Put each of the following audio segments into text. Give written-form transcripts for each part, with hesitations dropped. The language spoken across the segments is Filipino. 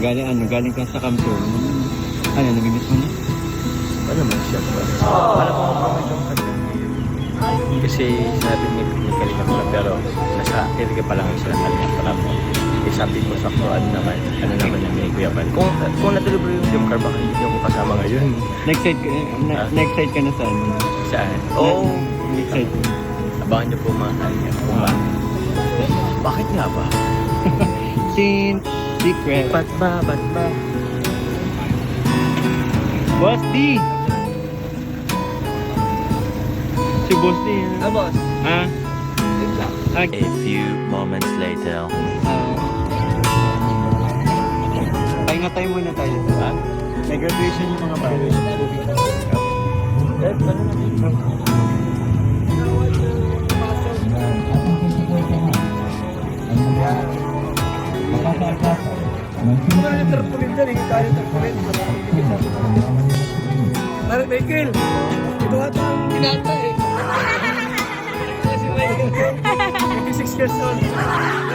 Galing ka sa Camp Tour. Ano, nabibit mo na? Ano naman siya ba? Alam ko kung itong kanyang kasi sinabi ni Kalinga pala pero nasa Kalinga pa lang siya ng Kalinga pala mo. Eh sabi ko sa Quran naman, ano naman yung may Kuya Bal. Kung natuloy yung Jim Car, baka hindi ako kasama ngayon. Next ka na saan? Saan? Oo. Next ko. Abangan niyo po mga Kalinga. Bakit nga ba? Secret. Ba't ba? Boss D! Si Boss D. Boss. Ah? A few moments later. Pahinga tayo muna tayo. Ha? May graduation yung mga pare. Parang Michael, ito ata ang binata eh. Si Michael, 26 years old. Ito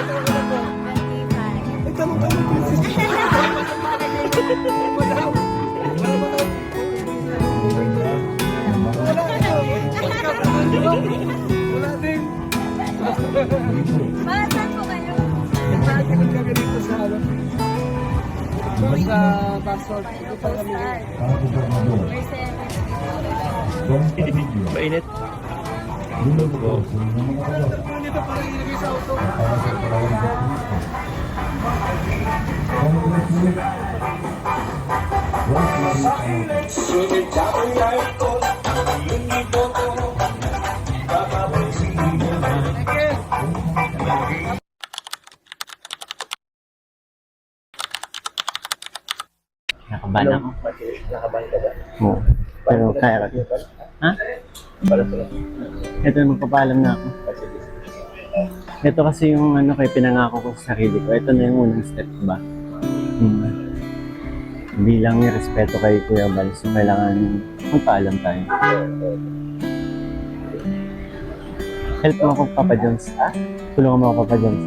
ko lang po. Ay, tanong-tanong ko. Wala din. Malasan po kayo. Nagpapagod ka ganito sa ano. Sa password. Ito pa kami. Mainit. Dito parang ilagay sa auto. Nakabahan ako. Nakabahan ka ba? Oo. Pero kaya ka. Ha? Ito, magpapaalam na ako. Ito kasi yung ano kay pinangako ko sa sarili ko. Ito na yung unang step ba? Bilang respeto kay Kuya Bal, so kailangan magpaalam tayo. Help mo ako, Papa Jones. Tulungan mo ako, Papa Jones.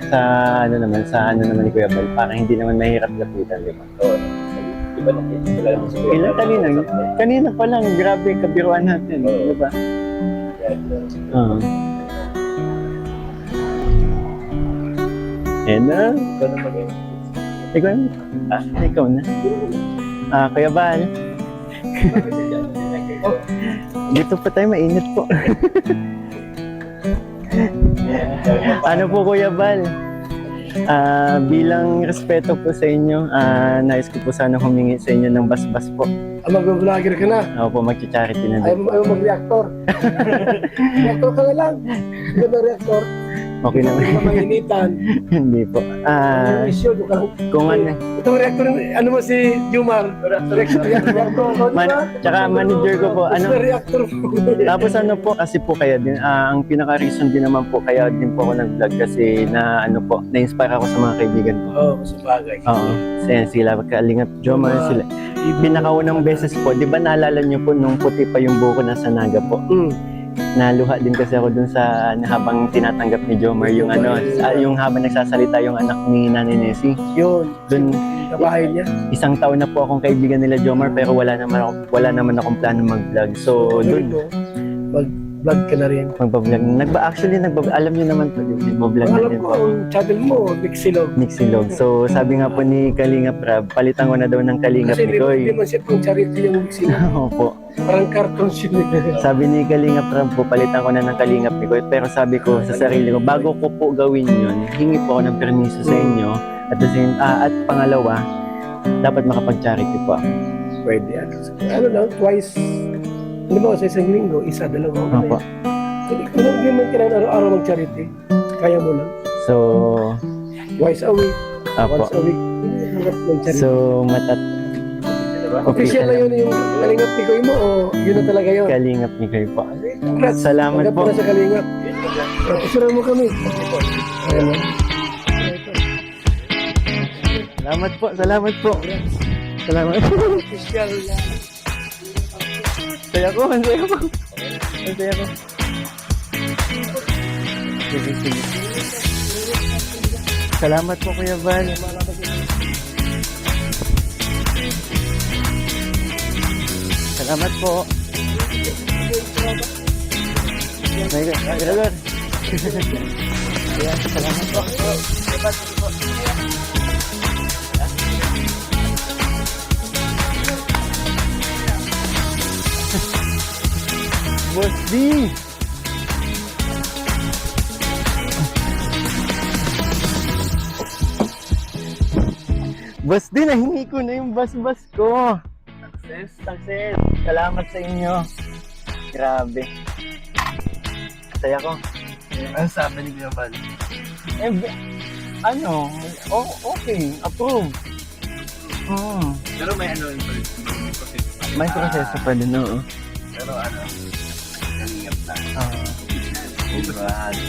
Sa ano naman ni Kuya Bal, para hindi naman mahirap lapitan, di ba? Kanina pa lang, grabe kabiruan natin, di ba? Na. Ikaw na. Kuya Bal. Dito pa tayo, mainit po. Ano po, Kuya Bal? Bilang respeto po sa inyo, nais ko po sana humingi sa inyo ng basbas po. Mag-vlogger ka na. Ako po, mag-charity na din. Ayaw mag-reactor. Reactor ka na lang. Ganda reactor. Okay naman. Hindi ka mainitan. Hindi po. Issue, Kung ano. Itong reactor, ano mo si Jumar? Reactor. Tsaka manager ko po. Reactor po. Tapos ano po, kasi po kaya din, ang pinaka-reason din naman po, kaya din po ako nag-vlog kasi na-inspire ako sa mga kaibigan ko. Oo, sa bagay. Oo. Sila, Kalingap Jomar, sila. Pinakaunang beses po, di ba naalala niyo po nung puti pa yung buko nasa Naga po? Naluha din kasi ako dun sa habang tinatanggap ni Jomar yung yung habang nagsasalita yung anak ni Nanay Nessie. Yun. Dun, kabahay niya. Isang taon na po akong kaibigan nila Jomar pero wala naman akong plano mag-vlog. So, dun Mag-vlog ka na rin. Magbablog. Alam niyo naman po, nagbablog na Alam din ko, po. ang channel mo, Mixilog. Mixilog. So, sabi nga po ni Kalingap Rab, palitan ko na daw ng Kalingap Kasi ni Koy. hindi man siya pang charity yung Mixilog. Opo. Parang cartoon siya. Sabi ni Kalingap Rab po, palitan ko na ng Kalingap ni Koy. Pero sabi ko sa sarili ko, bago ko po gawin yun, hingi po ako ng permiso sa inyo. At pangalawa, dapat makapag-charity po ako. Pwede yan. Ano lang, twice. Ano ba, sa isang linggo, isa, dalawa. Opo. Hindi man kailangan araw-araw mag-charity. Kaya mo lang. So, Twice a week. opo. Once a week. Mag-charity. So, Official na yun yung Kalingap ni Koy mo o yun na talaga yun? Kalingap ni Koy po. Congrats. Salamat Congrats po. na sa Kalingap. Pasuran mo kami. Ayan. Salamat po. Salamat po. Salamat po. Official. Saya ko. Ang saya ko. Ang saya ko. Sige, sige. Salamat po, Kuya Val. Salamat po. Grabe. Ayan, salamat po. Boss D! Boss D, nahingi ko na yung bus-bus ko. Success. Salamat sa inyo. Grabe. Saya ko. Ano sabi ni Kuya Val? Eh, okay. Approve. Pero may ano yung proseso pa. May proseso pa din, oo. Pero ano, nangyayap na.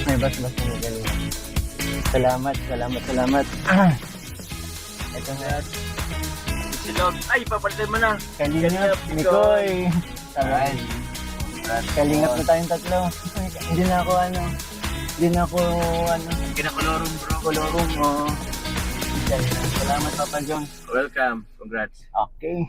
May bus-bus na magaling. Salamat. Ito na. Silog. Ay, papalitan mo na. Kalingap, Mikoy. Alright. Kalingap na tayong tatlo. Hindi na ako Kinakolorum bro. kolorum. Oo. Salamat, Papa John. Welcome. Congrats. Okay.